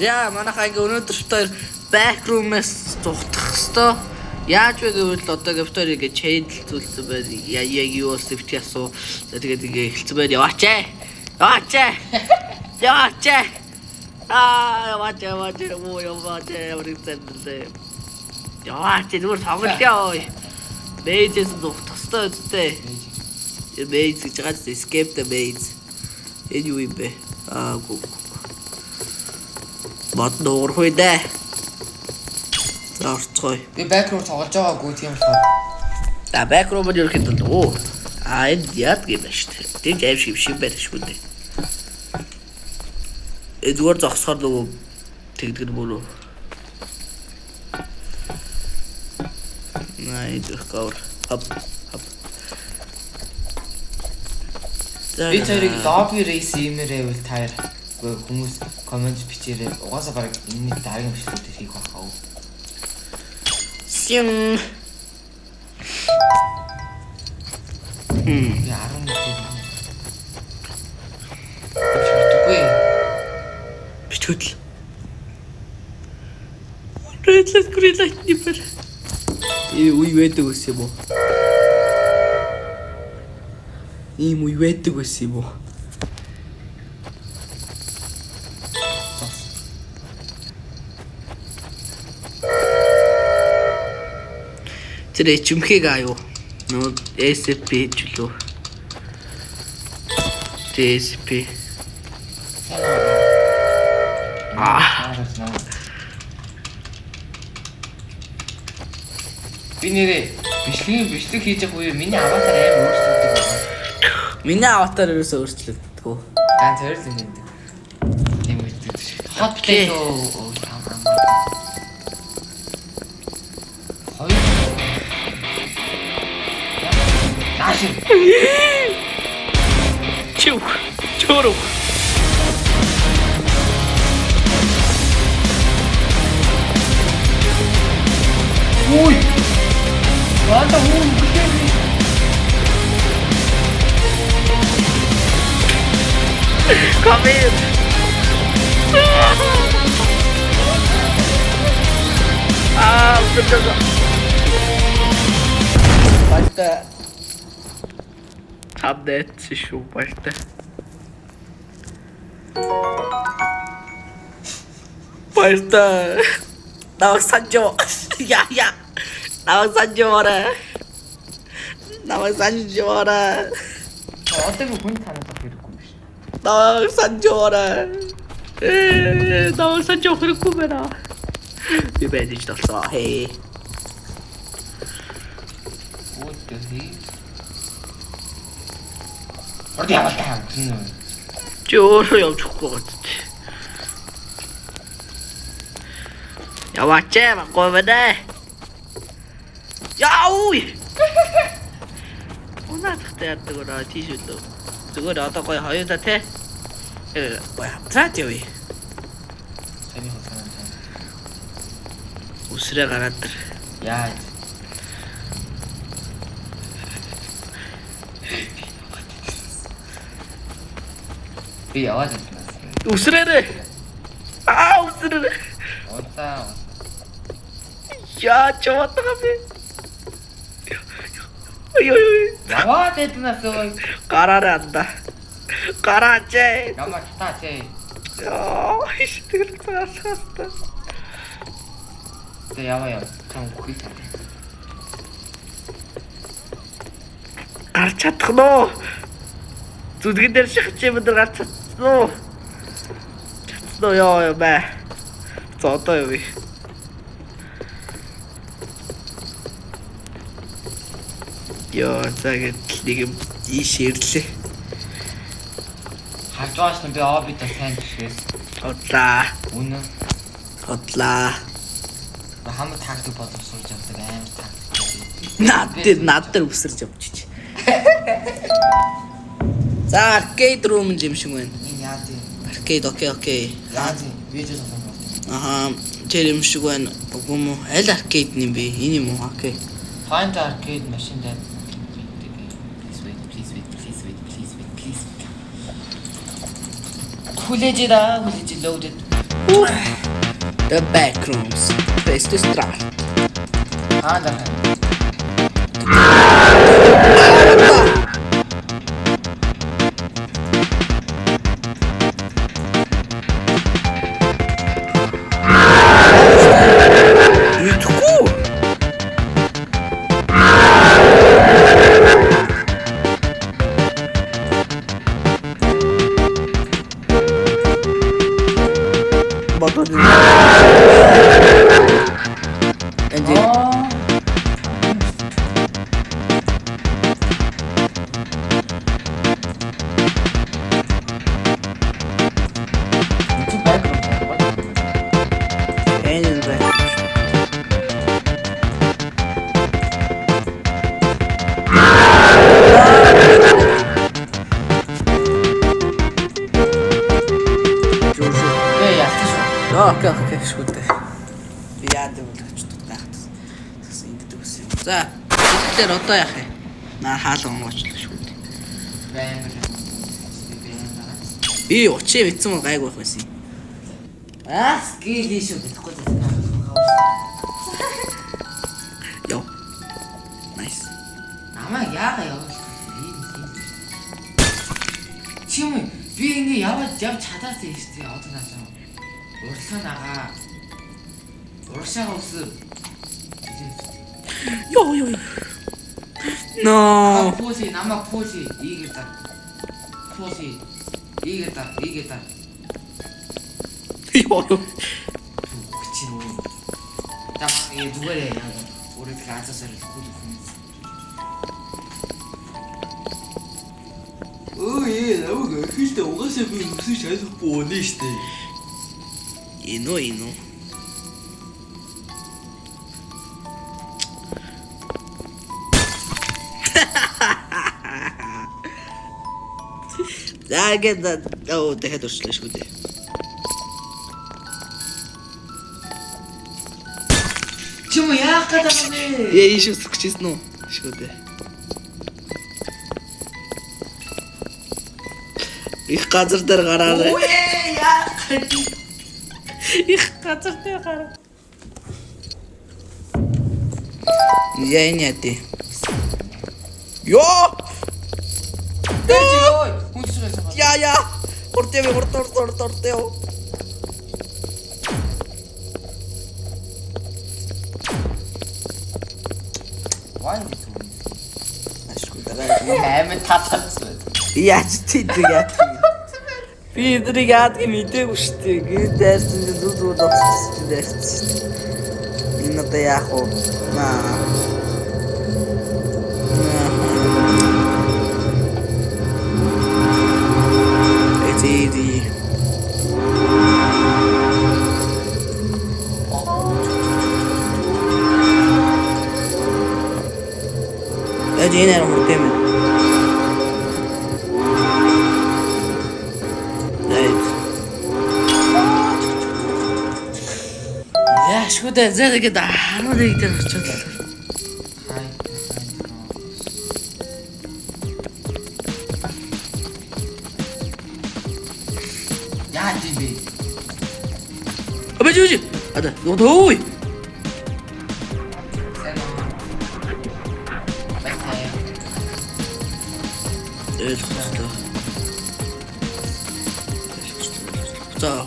За манайхаа ингээ өнөөдөр битээр backroom-аас зугтах хэвээр. Яаж вэ гэвэл одоо битээр ингээ channel зүйлсэн байна. Яг юу сефт ясуу. За тэгээд ингээ эхэлсэн байна. Яваач. Яваач. Яваач зүгээр тоглоё. Бэйжээс зугтах хэвээр үстэй. Бэйж гэж байгаа зү escape the base. Энэ юу юм бэ? Гүү. Бат доорхой дэ. Зарцгой. Би backroom тоглож байгаагүй тийм болохоор. Да backroom нь ерөөхдөө дөө. Энэ яд гэм шүү дээ. Тэг аим шиг байх шүү дээ. Зүгээр зогсохоор нөгөө тэгдэг мөрөө. Най зөвхөр. Хоп. Би тэрийг lobby race имэрэл таар хүмүүс комент бичээрэй. Угаасаа баг энэ дараагийн бичлэгүүд хийх байхаа. Син. Я 11 дэх. Бичвэхгүй. Бичвэл. Рэдлэс нипер. Үе байдаг ус юм уу? Ийм үе байдаг ус юм уу? Тэр чимхэг аюу. Нөө SP ч лөө. SP. Би нэрээ бичлэг хийж явах үе миний аватар аим өөрчлөгдөв байна. Миний аватар ерөөсөө өөрчлөгддөггүй. Ганц хоёр л юм гэдэг. Тийм гэдэг шиг. Hot plate оо хоёр. Нааш. Чороо. Ой. Вата хуу. Come in. Betul. Basta. Update şu basta. Basta. Nawag sanjo. Ya. Nawag sanjo ora. Одоо би хүн танах хэрэггүй биш. Nawag sanjo ora. Nawag sanjo хэрэггүй байна. Би бэлэж толсоо. Хей. Өөдөө. Орди явалтаа гүн. Чи өөрөө явчихгүй гоц. Яваач баггүй байна. Яуй. Унаатай яддаг ороо тийшүүлээ. Зүгээр одоо гоё хоёулаа те. Гоё хамтраад явъя. Таны хатаа. Үсрээ гараад. Яа. Би яваад байна. Үсрээрээ. Үсрээрээ. Удаа. Яа чавтага би. Ой. Яваад байна сой. Гараараа анда. Гараач. Ямар таа тий. Яа, ихтгэл цаасхаста. Тэ яваа. Чам үхий. Гарч чадах нөө. Зүдгэн дээр шахаж юм дээр гарч чадсан уу? Чадсан уу яа бай. За одоо явъя. Яа, цагт нэг юм ийшэрлээ. Харж байгаач би обита сайн тишээс. Одлаа. Үнэ. Одлаа. Хамт тактик бодож сууж явдаг аим тактик. Над дээр үсэрч явчих. За arcade room юм шиг байна. Энэ яа тий. Arcade окей. Яа тий. Видео тоглох. Тэр юм шиг байна. Үгүй юм уу? Аль arcade юм бэ? Энэ юм уу? Окей. Find the arcade machine that. Please wait. Хүлээж loaded. The backrooms. Press to start. Аа Ютгүй. Бодож. Энд энэ бай. Окей, шүтээ. Би яадаг болж тутагт. Тэс ингэдэг үсэн. За, тэгэхээр одоо яах вэ? Наа хаалга онгоочлаа шүтээ. Би очив битсэн мөн гайг байх байсан. скил шүү гэхгүй дээ. Йоо. Nice. Намаа яага явуулах юм. Чим би ингэ явж чадаатай шүү дээ. Одоо наашаа. Уралсан агаа. Урагшаа усаа. Йоо. No. Пуси намаа пуси ийгэр. Пуси ийгэр. Йоо. Кичин үү. Таа яа дугаарэ яа. Өөрөө тэг азасаар хөдөлгөх юм. Намайг ихтэй угаасаа би өсөж чадахгүй өнөө штэ. Ино. Загээд дахиад өрчлөө шүү дээ. Чим яах гэдэг юм бэ? Яа иш үсэх гэсэн үү? Шүү дээ. Их газар дээр гараарай. Үе яах гэдэг. Их газар дээр гараа. Яа няти. Йоо! Ой, хүнсрээс. Я. Хуртээ. Вай. Ашгүй дараа. Хэмээн таталцсан. Яаж тийдэг. Би эдрийг яадаг мэдээгүй шүү дээ. Гээд дайрсан дээр зүг зогсчихсон дайрсан. Энэ одоо яах вэ? It's easy. Эдгээр хурдан юм. Яашгүй дээ зэрэгэд 11 дээр очиод. Яа тийм бэ? Абежүүж. Ада, нодой. За.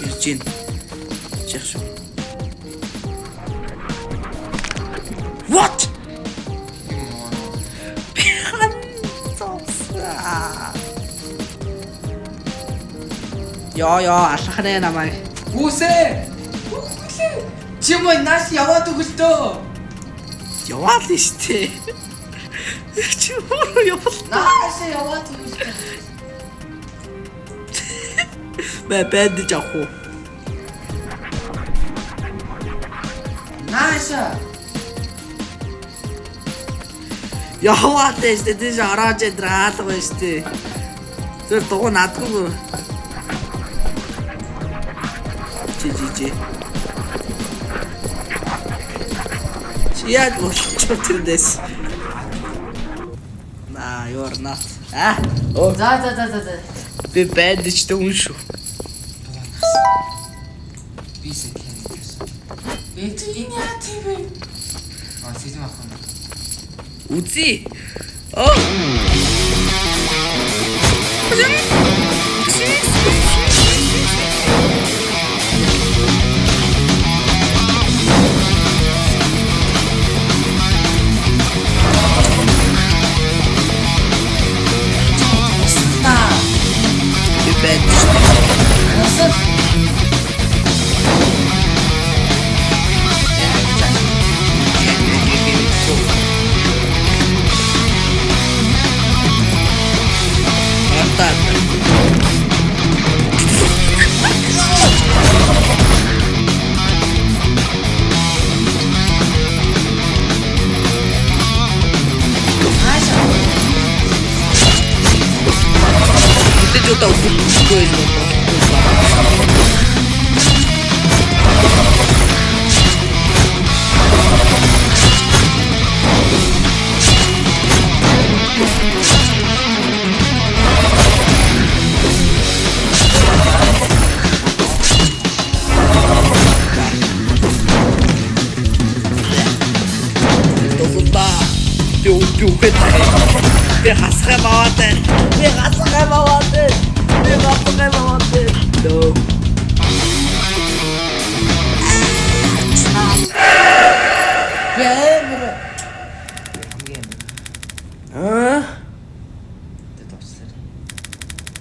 Иржин. Чих шүү. What? Яа, алхахнаа намайг. Үсэ. Чим нааш яваад өгөлтөө. Яваад л штэ. Чи өөрөө явал. Нааш яваад өгөлтөө. Бэд жахуу. Наша. Яваад л штэ. Тэс хараач драалга байна штэ. Тэр дугуй надгүй. Чи. Яаж болчих тэрнээс. На, you're not. Оо, За. би бандичтэй хүн шүү. Би секэнд гэсэн. Энэ яа тийм бэ? Систем авах юм. Үзье. Оо. Tá o coisa No.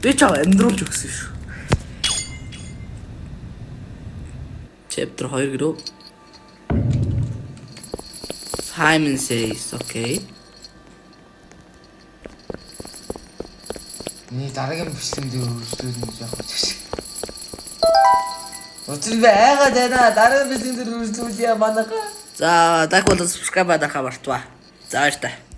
Би ч амьдруулж өгсөн шүү. Chapter 2 гэрөө. Simon says, okay. Миний дараагийн бичлэгэн дээр үргэлжлүүлнэ гэж явах гэж. Өчиг байгаад байна. Дараагийн бичлэгэн дээр үргэлжлүүлье манайха. За, дахиад subscribe хавартва. За баяр та.